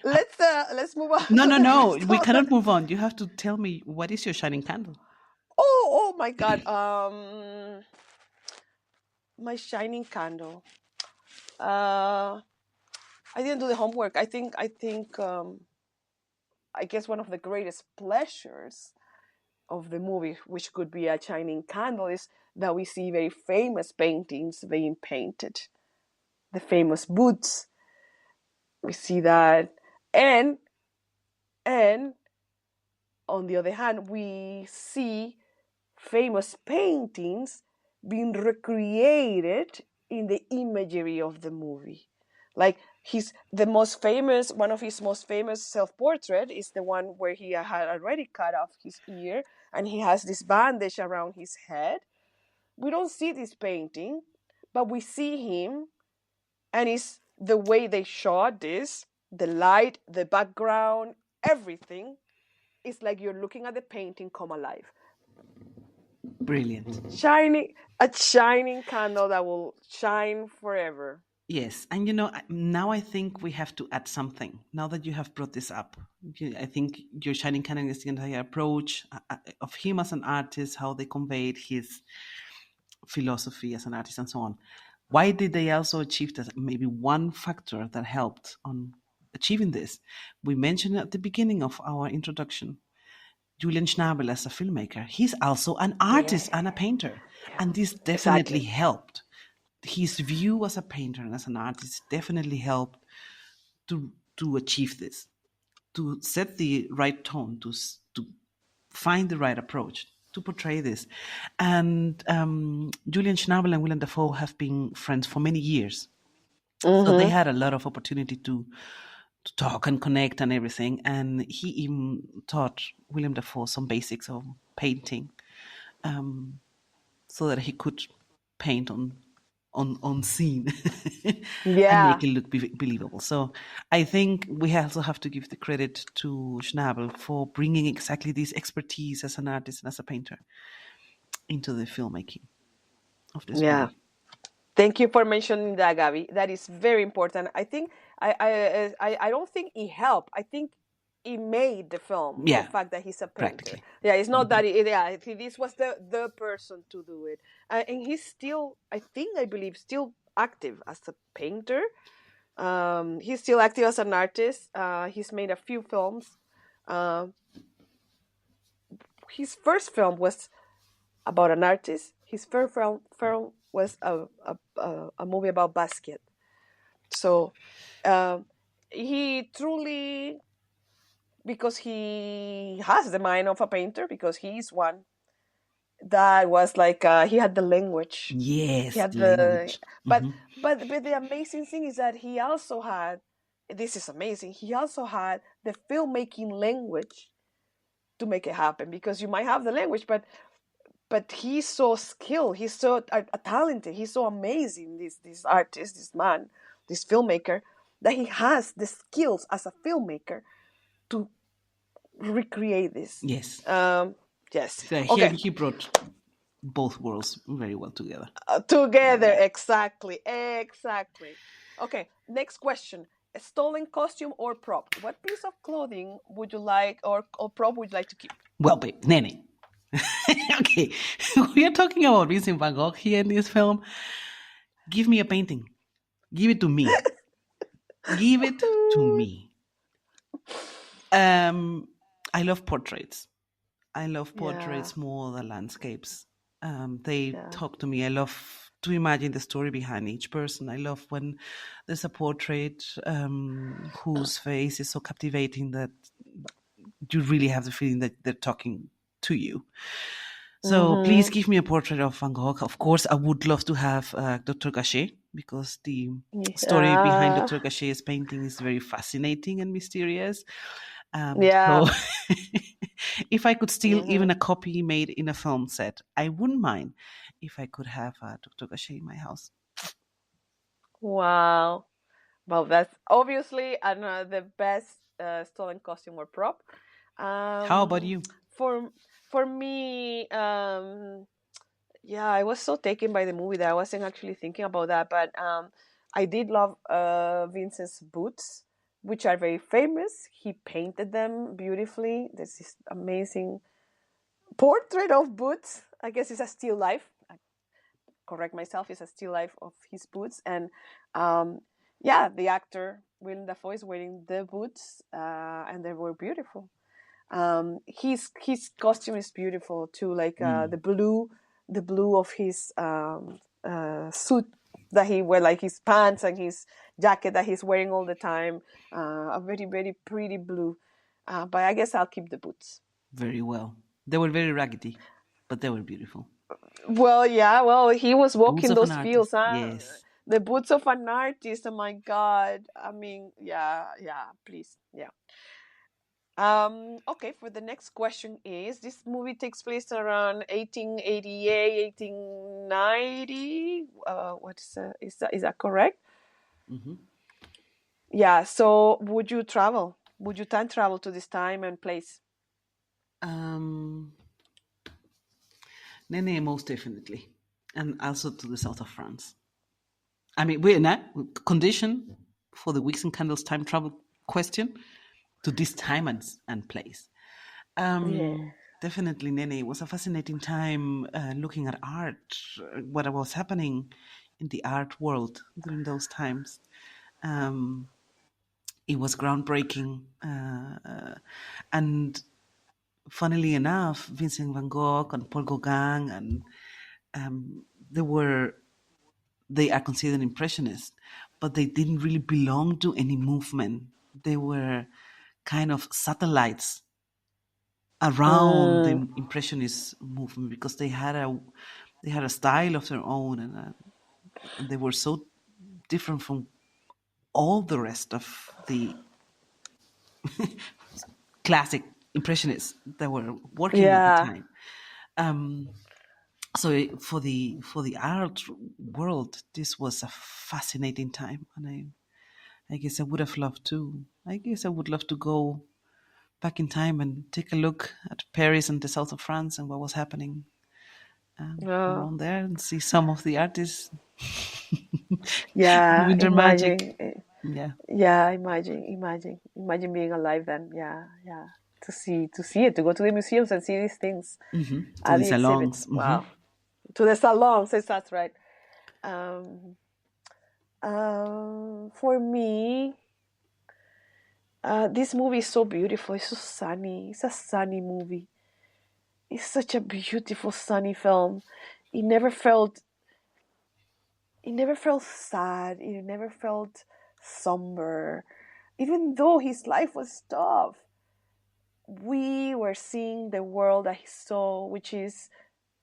let's move on no, to no, the no. rest We of cannot the. move on. You have to tell me, what is your shining candle? Oh my God. My shining candle. Uh, I didn't do the homework. I guess one of the greatest pleasures of the movie, which could be a shining candle, is that we see very famous paintings being painted. The famous boots, we see that, and and on the other hand, we see famous paintings being recreated in the imagery of the movie. Like one of his most famous self-portrait is the one where he had already cut off his ear and he has this bandage around his head. We don't see this painting, but we see him, and it's the way they shot this, the light, the background, everything. It's like you're looking at the painting come alive. Brilliant. A shining candle that will shine forever. Yes, and now I think we have to add something. Now that you have brought this up, I think your shining candle is the entire approach of him as an artist, how they conveyed his philosophy as an artist, and so on. Why did they also achieve that? Maybe one factor that helped on achieving this. We mentioned at the beginning of our introduction Julian Schnabel as a filmmaker. He's also an Yeah, artist and a painter, and this definitely exactly. helped. His view as a painter and as an artist definitely helped to achieve this, to set the right tone, to find the right approach to portray this. And Julian Schnabel and Willem Dafoe have been friends for many years, so they Mm-hmm. had a lot of opportunity to talk and connect and everything. And he even taught Willem Dafoe some basics of painting, so that he could paint on scene and make Yeah, it look believable. So I think we also have to give the credit to Schnabel for bringing exactly this expertise as an artist and as a painter into the filmmaking of this yeah. movie. Thank you for mentioning that, Gabby. That is very important. I think I don't think it helped. I think it made the film. The Yeah, fact that he's a painter. practically. Yeah, it's not Hmm. that. This was the person to do it, and he's still. I believe, still active as a painter. He's still active as an artist. He's made a few films. Um, his first film was about an artist. His first film was a movie about basket. So um, he truly, because he has the mind of a painter, because he is one that was like he had the language. He Yes, had the the language. but Hmm. but the amazing thing is that he also had, this is amazing. He also had the filmmaking language to make it happen, because you might have the language, but he's so skilled, he's so talented, he's so amazing, this artist, this man, this filmmaker, that he has the skills as a filmmaker to recreate this. Yes. um yes, So okay. he brought both worlds very well together. Together, exactly. Okay, next question. A stolen costume or prop? What piece of clothing would you like, or prop would you like to keep? Well, babe, Nene. Okay, we are talking about Vincent Van Gogh here in this film. Give me a painting. Give it to me. Give it to me. Um, I love portraits. I love Yeah, portraits more than landscapes. They yeah. talk to me. I love to imagine the story behind each person. I love when there's a portrait whose face is so captivating that you really have the feeling that they're talking to you. So please Mm-hmm. give me a portrait of Van Gogh. Of course, I would love to have Dr. Gachet, because the story behind Yeah. Dr. Gachet's painting is very fascinating and mysterious. So Yeah. if I could steal even Hmm. a copy made in a film set, I wouldn't mind if I could have Dr. Gachet in my house. Wow. Well, that's obviously the best stolen costume or prop. How about Um, you? for for me, yeah, I was so taken by the movie that I wasn't actually thinking about that. But I did love Vincent's boots, which are very famous. He painted them beautifully. There's this amazing portrait of boots. I guess it's a still life. Correct myself, is a still life of his boots. And um, yeah, the actor Willem Dafoe is wearing the boots, and they were beautiful. His costume is beautiful too, like Mm, the blue of his suit that he wear, like his pants and his jacket that he's wearing all the time. A very very pretty blue. But I guess I'll keep the boots. very well. They were very raggedy, but they were beautiful. Well, yeah, well, he was Boots walking of an those fields, artist. huh? Yes. The boots of an artist. Oh my God. I mean, yeah, yeah, please. Yeah. Okay, for the next question is, this movie takes place around 1888, 1890. Is that correct? Hmm. Yeah, so would you travel? Would you time travel to this time and place? Um, Nene, most definitely. And also to the south of France. I mean, we're in a condition for the Weeks and Candles time travel question to this time and place. Yeah. Definitely, Nene. It was a fascinating time looking at art, what was happening in the art world during those times. Um, It was groundbreaking. And funnily enough, Vincent Van Gogh and Paul Gauguin, and they were they are considered impressionists, but they didn't really belong to any movement. They were kind of satellites around the Mm, impressionist movement because they had a style of their own, and they were so different from all the rest of the classic impressionists that were working at the yeah. time. Um, so for the art world, this was a fascinating time, and I guess I would have loved to. I guess I would love to go back in time and take a look at Paris and the south of France and what was happening Oh, around there and see some of the artists yeah. doing their magic. Imagine. Yeah. Yeah. Imagine being alive then. Yeah. Yeah. To see it, to go to the museums and see these things To at the the exhibits. salons. Wow. To the salons. Yes, that's right. Um, for me, this movie is so beautiful. It's so sunny. It's a sunny movie. It's such a beautiful sunny film. It never felt it never felt sad. It never felt somber. Even though his life was tough, we were seeing the world that he saw, which is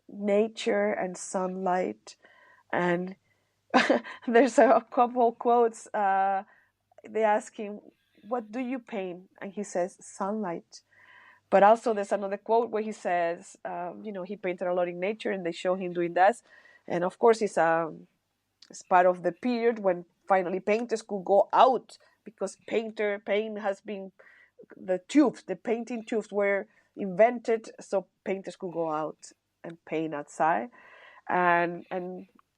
nature and sunlight. And there's a couple quotes. They ask him, "What do you paint?" And he says, "Sunlight." But also, there's another quote where he says, he painted a lot in nature, and they show him doing that. And of course, it's part of the period when finally painters could go out because paint has been the painting tubes were invented, so painters could go out and paint outside. And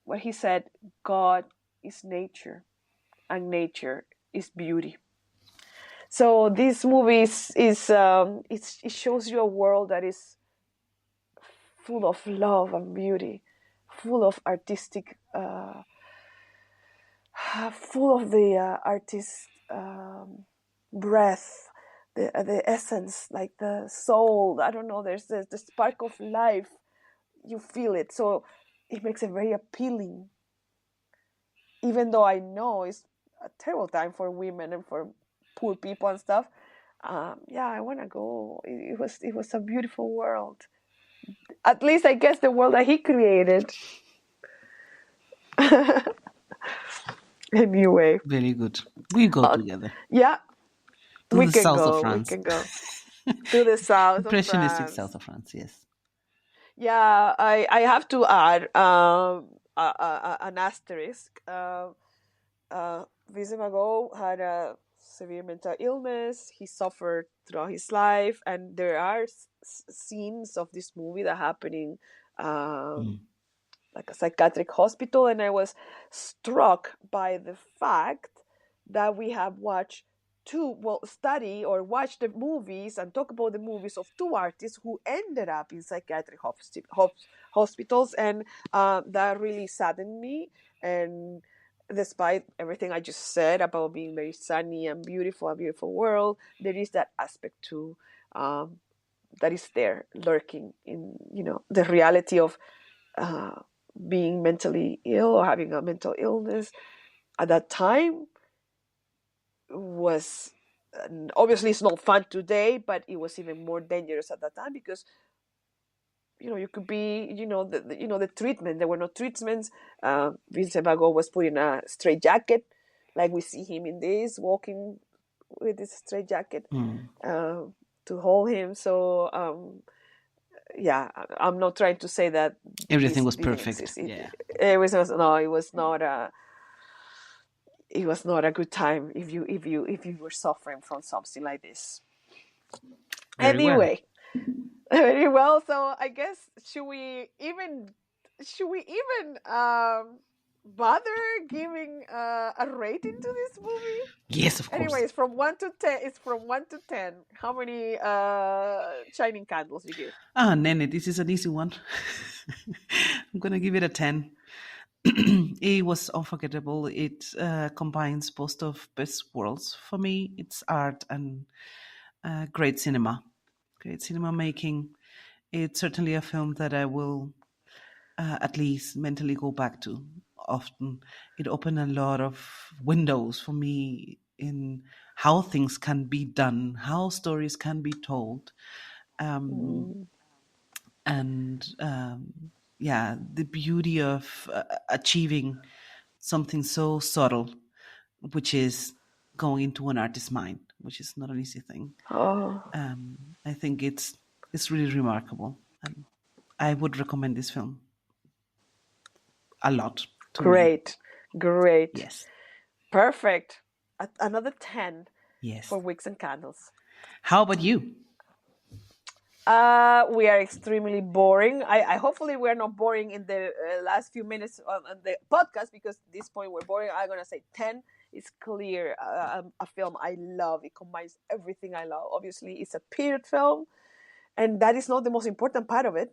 what he said, God is nature, and nature is beauty. So this movie it shows you a world that is full of love and beauty, full of artistic, full of the artist breath, the essence, like the soul. I don't know. There's the spark of life. You feel it, so it makes it very appealing. Even though I know it's a terrible time for women and for poor people and stuff. Yeah, I want to go. It was a beautiful world. At least I guess the world that he created. Anyway, Very good. We go uh, together yeah, to we the can south of go. We France. can go to the south of Impressionistic south France. of France, yes. Yeah, I have to add an asterisk. Vincent Van Gogh had a severe mental illness. He suffered throughout his life, and there are scenes of this movie that happening Mm. like a psychiatric hospital, and I was struck by the fact that we have watched study or watch the movies and talk about the movies of two artists who ended up in psychiatric hospitals, and that really saddened me. And despite everything I just said about being very sunny and beautiful, a beautiful world, there is that aspect too, that is there lurking in the reality of uh, being mentally ill or having a mental illness at that time was, obviously it's not fun today, but it was even more dangerous at that time because you could be the treatment. There were no treatments. Vincent Van Gogh was put in a straight jacket, like we see him in this, walking with this straight jacket Mm. uh, to hold him. So yeah, I'm not trying to say that Everything this was didn't perfect. exist. Yeah. It was no, it was not a good time if you were suffering from something like this. Very well. Anyway, very well. So I guess should we even bother giving a rating to this movie? Yes, of course. Anyways, from 1 to 10, it's from 1 to 10. How many shining candles you give? Ah, Nene, this is an easy one. I'm going to give it a 10. It was unforgettable. It combines both of best worlds for me. It's art and great cinema, great cinema making. It's certainly a film that I will at least mentally go back to often. It opened a lot of windows for me in how things can be done, how stories can be told, um, Mm. and yeah, the beauty of achieving something so subtle, which is going into an artist's mind, which is not an easy thing. Oh, I think it's really remarkable, and I would recommend this film a lot to many. great, great, Yes, perfect. Another 10 for yes. Wicks and Candles. How about you? We are extremely boring. I hopefully we're not boring in the last few minutes on the podcast, because at this point we're boring. I'm gonna say 10. It's clear, a film I love. It combines everything I love. Obviously, it's a period film, and that is not the most important part of it.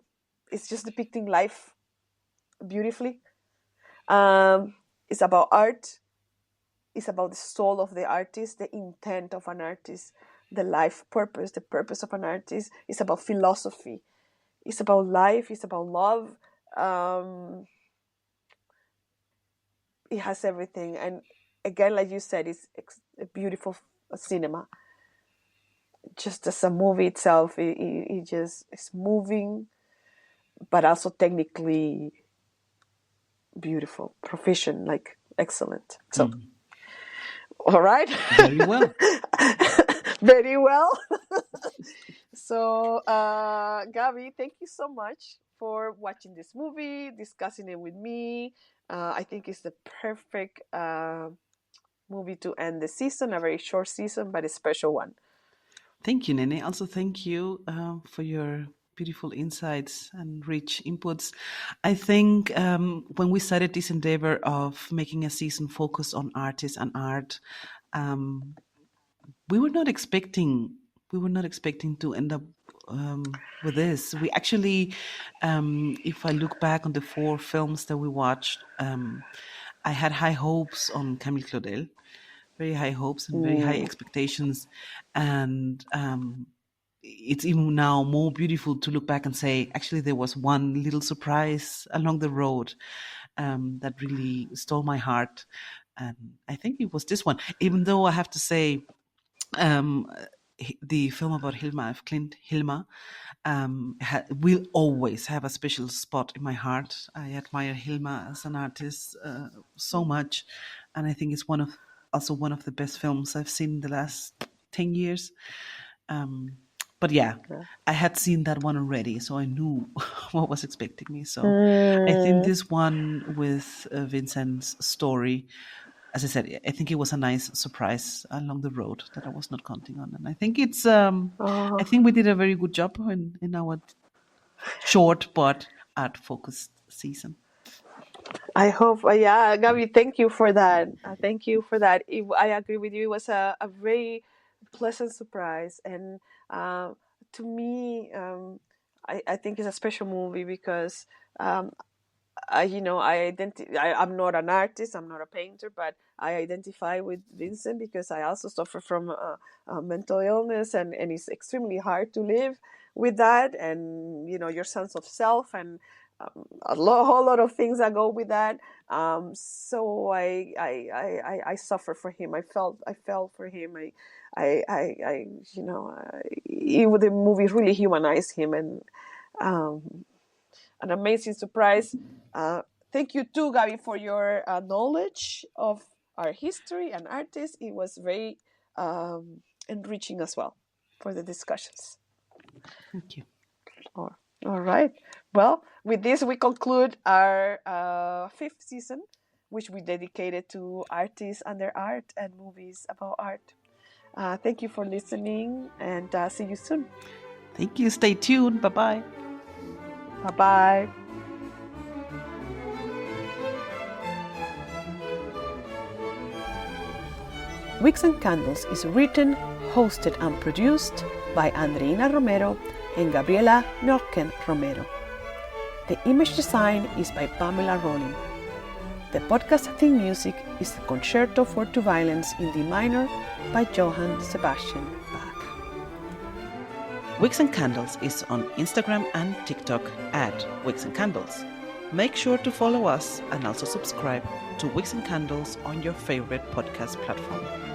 It's just depicting life beautifully. It's about art. It's about the soul of the artist, the intent of an artist, the life purpose, the purpose of an artist. It's about philosophy. It's about life. It's about love. It has everything. And again, like you said, it's a beautiful cinema. Just as a movie itself, it just is moving, but also technically beautiful, proficient, like excellent. So, Hmm. all right. Very well. Very well. So, Gaby, thank you so much for watching this movie, discussing it with me. I think it's the perfect movie to end the season, a very short season, but a special one. Thank you, Nene. Also, thank you for your beautiful insights and rich inputs. I think when we started this endeavor of making a season focused on artists and art, um, we were not expecting to end up with this. We actually, if I look back on the four films that we watched, I had high hopes on Camille Claudel, very high hopes and very high Mm. expectations, and it's even now more beautiful to look back and say, actually, there was one little surprise along the road that really stole my heart, and I think it was this one. Even though I have to say, um, the film about Hilma of Clint Hilma will always have a special spot in my heart. I admire Hilma as an artist so much, and I think it's also one of the best films I've seen in the last 10 years. But yeah, I had seen that one already, so I knew what was expecting me. So I think Mm. this one with Vincent's story, as I said, I think it was a nice surprise along the road that I was not counting on, and I think I Oh, think we did a very good job in our short but art focused season. I hope, yeah, Gaby, thank you for that. Thank you for that. I agree with you. It was a very pleasant surprise. And to me, I think it's a special movie because um, I'm not an artist, I'm not a painter, but I identify with Vincent because I also suffer from a mental illness, and it's extremely hard to live with that, and your sense of self, and whole lot of things that go with that. So I suffer for him. I felt for him. I the movie really humanized him, and um, an amazing surprise. Uh, Thank you too, Gaby, for your knowledge of our history and artists. It was very enriching as well for the discussions. Thank you. All right. Well, with this, we conclude our fifth season, which we dedicated to artists and their art and movies about art. Thank you for listening, and see you soon. Thank you. Stay tuned. Bye bye. Bye bye. Wicks and Candles is written, hosted, and produced by Andreina Romero and Gabriela Norken Romero. The image design is by Pamela Rowling. The podcast theme music is the Concerto for Two Violins in D minor by Johann Sebastian Bach. Wicks and Candles is on Instagram and TikTok at Wicks and Candles. Make sure to follow us and also subscribe to Wicks and Candles on your favorite podcast platform.